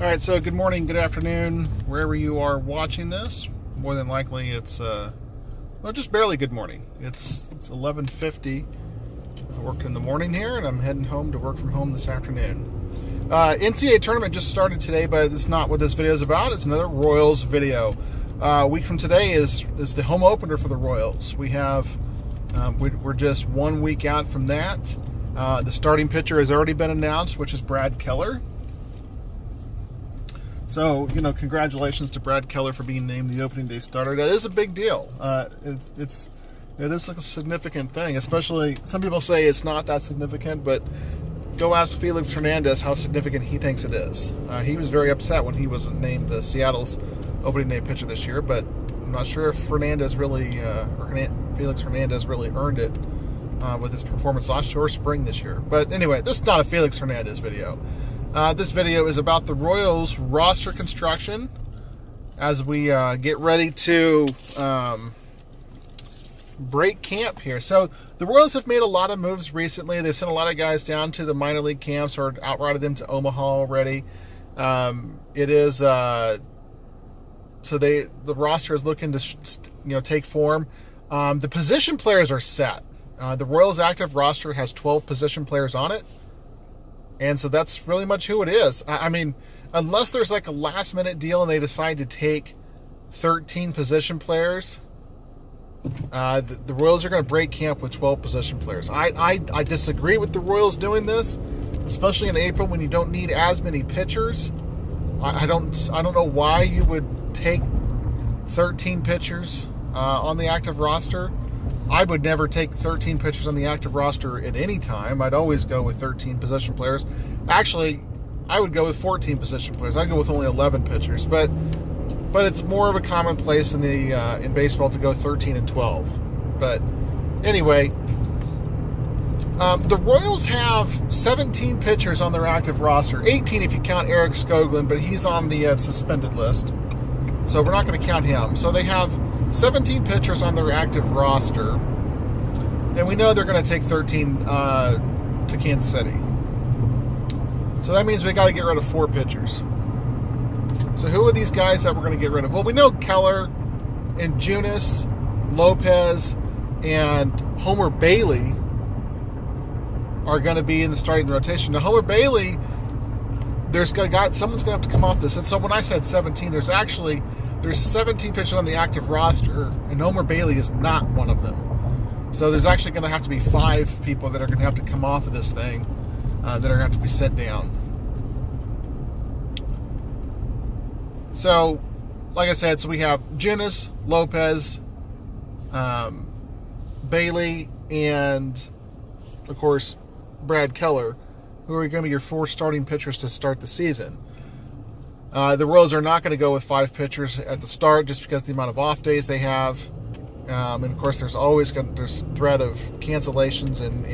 All right, so good morning, good afternoon, wherever you are watching this. More than likely, it's just barely good morning. It's 11:50. I worked in the morning here, and I'm heading home to work from home this afternoon. NCAA tournament just started today, but it's not what this video is about. It's another Royals video. A week from today is the home opener for the Royals. We have we're just 1 week out from that. The starting pitcher has already been announced, which is Brad Keller. So, congratulations to Brad Keller for being named the opening day starter. That is a big deal. It is a significant thing, especially some people say it's not that significant, but go ask Felix Hernandez how significant he thinks it is. He was very upset when he wasn't named the Seattle's opening day pitcher this year, but I'm not sure if Felix Hernandez really earned it with his performance last year or spring this year. But anyway, this is not a Felix Hernandez video. This video is about the Royals roster construction as we get ready to break camp here. So the Royals have made a lot of moves recently. They've sent a lot of guys down to the minor league camps or outrouted them to Omaha already. The roster is looking to take form. The position players are set. The Royals active roster has 12 position players on it. And so that's really much who it is. I mean, unless there's like a last-minute deal and they decide to take 13 position players, the Royals are going to break camp with 12 position players. I disagree with the Royals doing this, especially in April when you don't need as many pitchers. I don't know why you would take 13 pitchers on the active roster. I would never take 13 pitchers on the active roster at any time. I'd always go with 13 position players. Actually, I would go with 14 position players. I'd go with only 11 pitchers. But it's more of a commonplace in baseball to go 13 and 12. But anyway, the Royals have 17 pitchers on their active roster. 18 if you count Eric Skoglund, but he's on the suspended list. So we're not going to count him. So they have 17 pitchers on their active roster, and we know they're going to take 13 to Kansas City. So that means we got to get rid of 4 pitchers. So who are these guys that we're going to get rid of? Well, we know Keller and Junis, Lopez, and Homer Bailey are going to be in the starting rotation. Now, Homer Bailey, someone's going to have to come off this. And so when I said 17, there's 17 pitchers on the active roster, and Homer Bailey is not one of them. So there's actually going to have to be 5 people that are going to have to come off of this thing that are going to have to be sent down. So, like I said, we have Junis, Lopez, Bailey, and, of course, Brad Keller, who are going to be your 4 starting pitchers to start the season. The Royals are not going to go with 5 pitchers at the start just because of the amount of off days they have. And of course, there's threat of cancellations and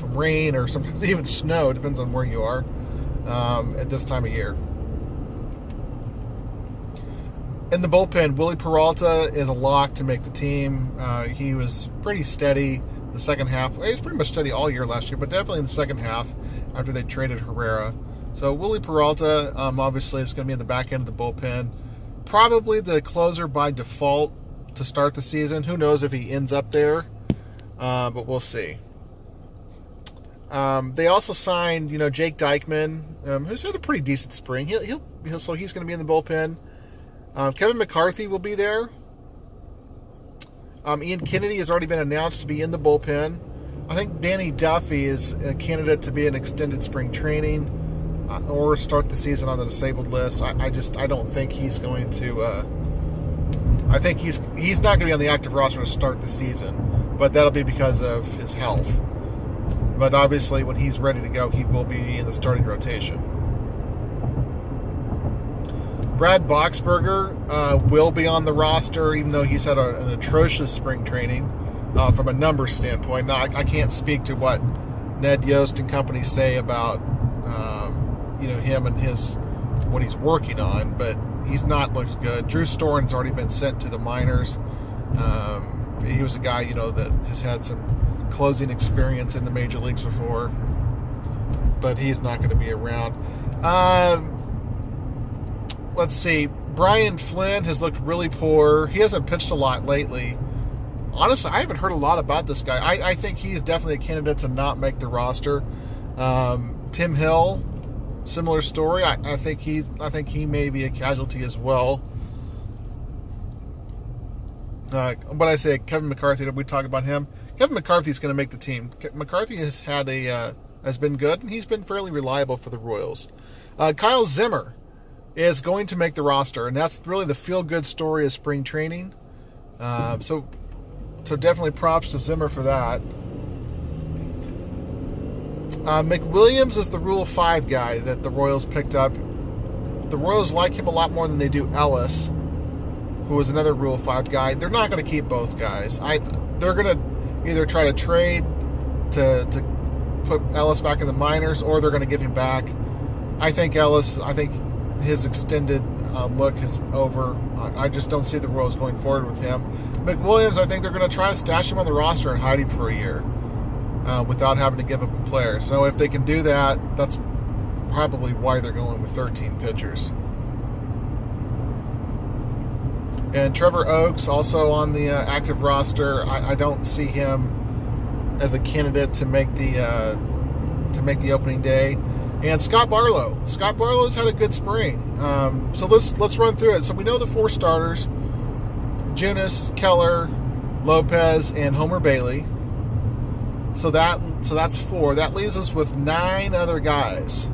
from rain or sometimes even snow. It depends on where you are at this time of year. In the bullpen, Willie Peralta is a lock to make the team. He was pretty steady the second half. He was pretty much steady all year last year, but definitely in the second half after they traded Herrera. So Willie Peralta, obviously, is going to be in the back end of the bullpen. Probably the closer by default to start the season. Who knows if he ends up there, but we'll see. They also signed, Jake Dykman, who's had a pretty decent spring. So he's going to be in the bullpen. Kevin McCarthy will be there. Ian Kennedy has already been announced to be in the bullpen. I think Danny Duffy is a candidate to be an extended spring training or start the season on the disabled list. I don't think he's going to. I think he's not going to be on the active roster to start the season, but that'll be because of his health. But obviously, when he's ready to go, he will be in the starting rotation. Brad Boxberger will be on the roster, even though he's had an atrocious spring training from a numbers standpoint. Now, I can't speak to what Ned Yost and company say about him and what he's working on, but he's not looked good. Drew Storen's already been sent to the minors. He was a guy that has had some closing experience in the major leagues before, but he's not going to be around. let's see. Brian Flynn has looked really poor. He hasn't pitched a lot lately. Honestly, I haven't heard a lot about this guy. I think he's definitely a candidate to not make the roster. Tim Hill, similar story. I think he may be a casualty as well. When I say Kevin McCarthy, did we talk about him? Kevin McCarthy's going to make the team. McCarthy has been good, and he's been fairly reliable for the Royals. Kyle Zimmer is going to make the roster, and that's really the feel-good story of spring training. So definitely props to Zimmer for that. McWilliams is the Rule 5 guy that the Royals picked up. The Royals like him a lot more than they do Ellis, who is another Rule 5 guy. They're not going to keep both guys. They're going to either try to trade to put Ellis back in the minors, or they're going to give him back. I think his extended look is over. I just don't see the Royals going forward with him. McWilliams, I think they're going to try to stash him on the roster and hide him for a year without having to give up a player. So if they can do that, that's probably why they're going with 13 pitchers. And Trevor Oaks, also on the active roster. I don't see him as a candidate to make the opening day. And Scott Barlow. Scott Barlow's had a good spring. So let's run through it. So we know the 4 starters: Junis, Keller, Lopez, and Homer Bailey. So that's 4. That leaves us with 9 other guys.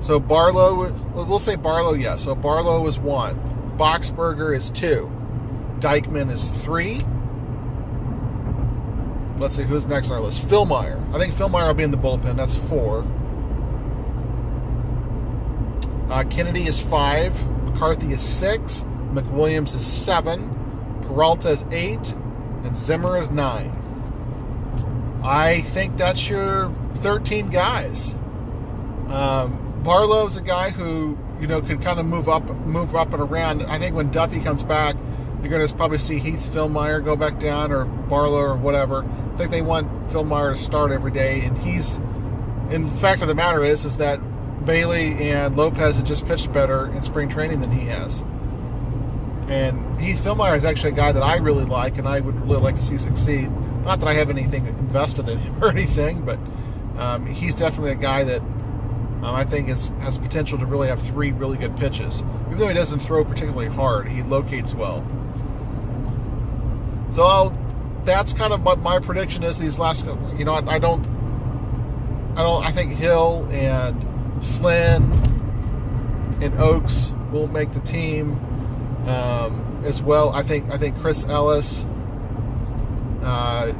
So Barlow, we'll say Barlow, yes. So Barlow is 1. Boxberger is 2. Dykman is 3. Let's see who's next on our list. Philmeyer. I think Philmeyer will be in the bullpen. That's 4. Kennedy is 5. McCarthy is 6. McWilliams is 7. Peralta is 8. And Zimmer is 9. I think that's your 13 guys. Barlow is a guy who, could kind of move up and around. I think when Duffy comes back, you're going to probably see Heath Philmeyer go back down, or Barlow, or whatever. I think they want Philmeyer to start every day, and the fact of the matter is that Bailey and Lopez have just pitched better in spring training than he has. And Heath Philmeyer is actually a guy that I really like, and I would really like to see succeed. Not that I have anything invested in him or anything, but he's definitely a guy that I think has potential to really have 3 really good pitches. Even though he doesn't throw particularly hard, he locates well. So that's kind of what my prediction is these last. I think Hill and Flynn and Oaks will make the team as well. I think Chris Ellis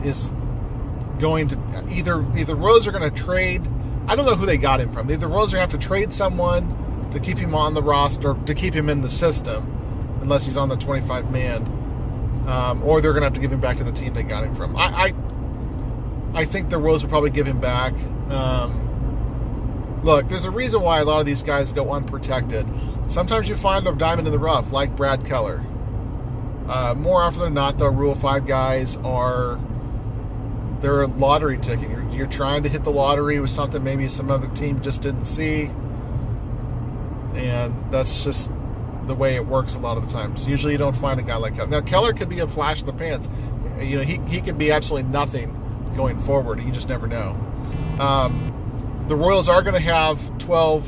is going to either Royals are going to trade. I don't know who they got him from. Either the Royals are going to have to trade someone to keep him on the roster, to keep him in the system, unless he's on the 25-man, or they're going to have to give him back to the team they got him from. I think the Royals will probably give him back. Look, there's a reason why a lot of these guys go unprotected. Sometimes you find a diamond in the rough, like Brad Keller. More often than not, though, Rule 5 guys they're a lottery ticket. You're trying to hit the lottery with something maybe some other team just didn't see. And that's just the way it works a lot of the times. Usually you don't find a guy like Keller. Now, Keller could be a flash in the pants. He could be absolutely nothing going forward. You just never know. The Royals are going to have 12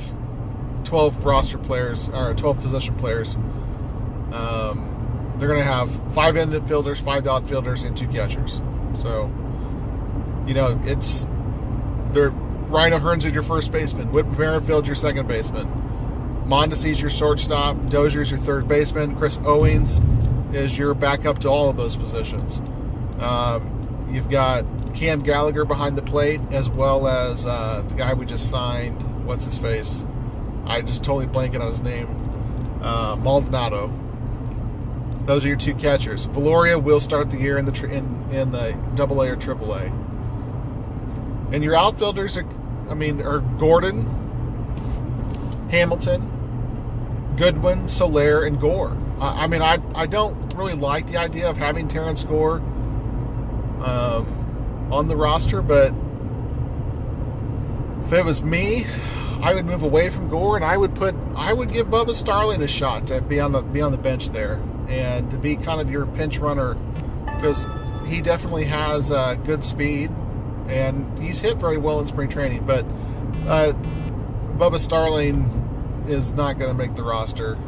roster players, or 12 position players. They're going to have 5 infielders, 5 outfielders, and 2 catchers. So, Rhino Hearns is your first baseman. Whit Merrifield your second baseman. Mondesi's your shortstop. Dozier's your third baseman. Chris Owings is your backup to all of those positions. You've got Cam Gallagher behind the plate, as well as the guy we just signed. What's his face? I just totally blanking on his name. Maldonado. Those are your 2 catchers. Valoria will start the year in the AA or AAA. And your outfielders are Gordon, Hamilton, Goodwin, Soler, and Gore. I don't really like the idea of having Terrence Gore on the roster, but if it was me, I would move away from Gore, and I would give Bubba Starling a shot to be on the bench there and to be kind of your pinch runner, because he definitely has good speed and he's hit very well in spring training. But Bubba Starling is not going to make the roster.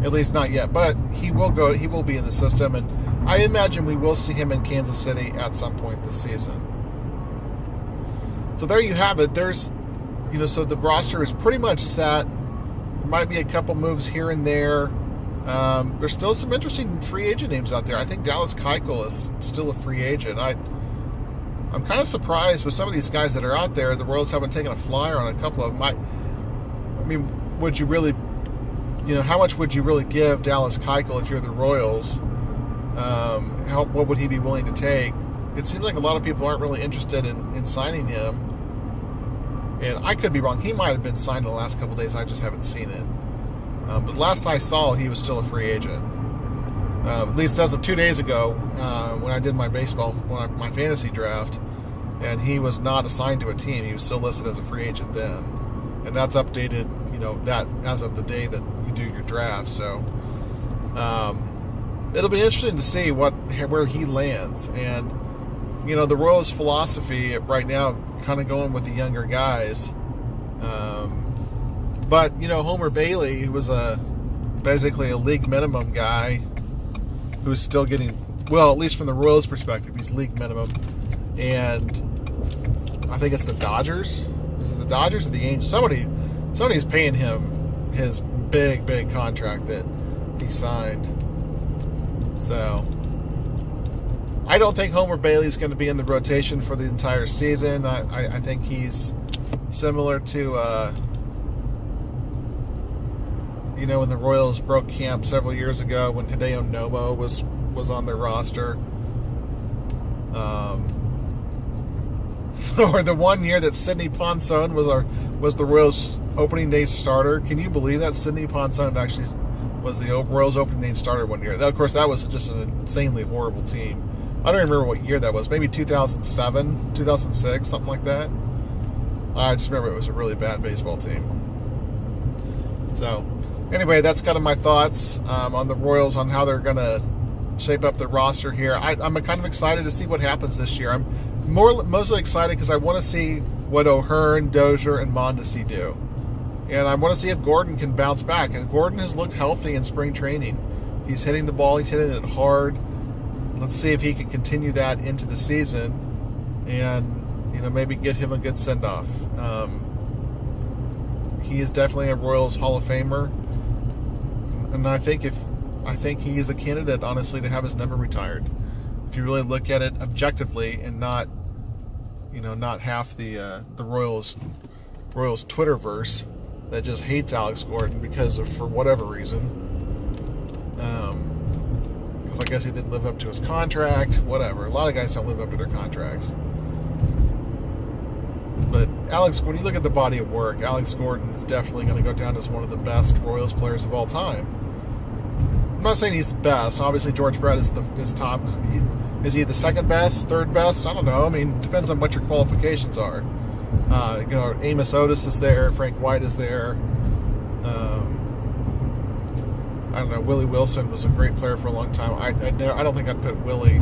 At least not yet, but he will go. He will be in the system, and I imagine we will see him in Kansas City at some point this season. So there you have it. There's, so the roster is pretty much set. There might be a couple moves here and there. There's still some interesting free agent names out there. I think Dallas Keuchel is still a free agent. I'm kind of surprised with some of these guys that are out there. The Royals haven't taken a flyer on a couple of them. I mean, would you really? How much would you really give Dallas Keuchel if you're the Royals? What would he be willing to take? It seems like a lot of people aren't really interested in signing him. And I could be wrong. He might have been signed in the last couple of days. I just haven't seen it. But last I saw, he was still a free agent. At least as of 2 days ago, when I did my my fantasy draft, and he was not assigned to a team. He was still listed as a free agent then. And that's updated, that as of the day that you do your draft. So it'll be interesting to see where he lands. And the Royals' philosophy right now, kind of going with the younger guys. But Homer Bailey, who was basically a league minimum guy, who's still getting, well, at least from the Royals' perspective, he's league minimum. And I think it's the Dodgers. Is it the Dodgers or the Angels? Somebody's paying him his big contract that he signed. So I don't think Homer Bailey's going to be in the rotation for the entire season. I think he's similar to when the Royals broke camp several years ago, when Hideo Nomo was on their roster. Or the one year that Sidney Ponson was the Royals' opening day starter. Can you believe that? Sidney Ponson actually was the Royals' opening day starter one year. Of course, that was just an insanely horrible team. I don't remember what year that was. Maybe 2007, 2006, something like that. I just remember it was a really bad baseball team. So, anyway, that's kind of my thoughts on the Royals, on how they're going to shape up the roster here. I'm kind of excited to see what happens this year. I'm mostly excited because I want to see what O'Hearn, Dozier, and Mondesi do. And I want to see if Gordon can bounce back. And Gordon has looked healthy in spring training. He's hitting the ball. He's hitting it hard. Let's see if he can continue that into the season and, maybe get him a good send-off. He is definitely a Royals Hall of Famer. And I think he is a candidate, honestly, to have his number retired. If you really look at it objectively and not half the Royals Twitterverse that just hates Alex Gordon for whatever reason. Because I guess he didn't live up to his contract, whatever. A lot of guys don't live up to their contracts. But when you look at the body of work, Alex Gordon is definitely going to go down as one of the best Royals players of all time. I'm not saying he's the best. Obviously, George Brett is top. Is he the second best, third best? I don't know. I mean, it depends on what your qualifications are. Amos Otis is there. Frank White is there. I don't know. Willie Wilson was a great player for a long time. I don't think I'd put Willie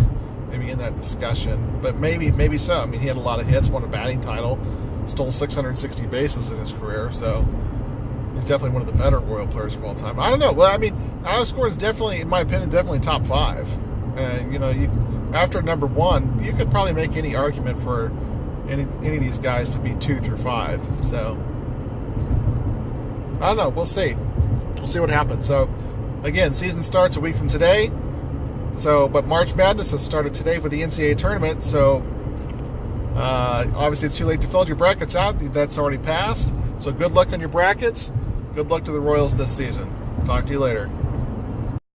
maybe in that discussion, but maybe so. I mean, he had a lot of hits, won a batting title, stole 660 bases in his career, so he's definitely one of the better Royal players of all time. I don't know. Well, I mean, Alex Gordon is definitely, in my opinion, definitely top five. After number one, you could probably make any argument for any of these guys to be 2 through 5. So I don't know. We'll see. We'll see what happens. So again, season starts a week from today. But March Madness has started today for the NCAA tournament. So obviously it's too late to fill your brackets out. That's already passed. So good luck on your brackets. Good luck to the Royals this season. Talk to you later.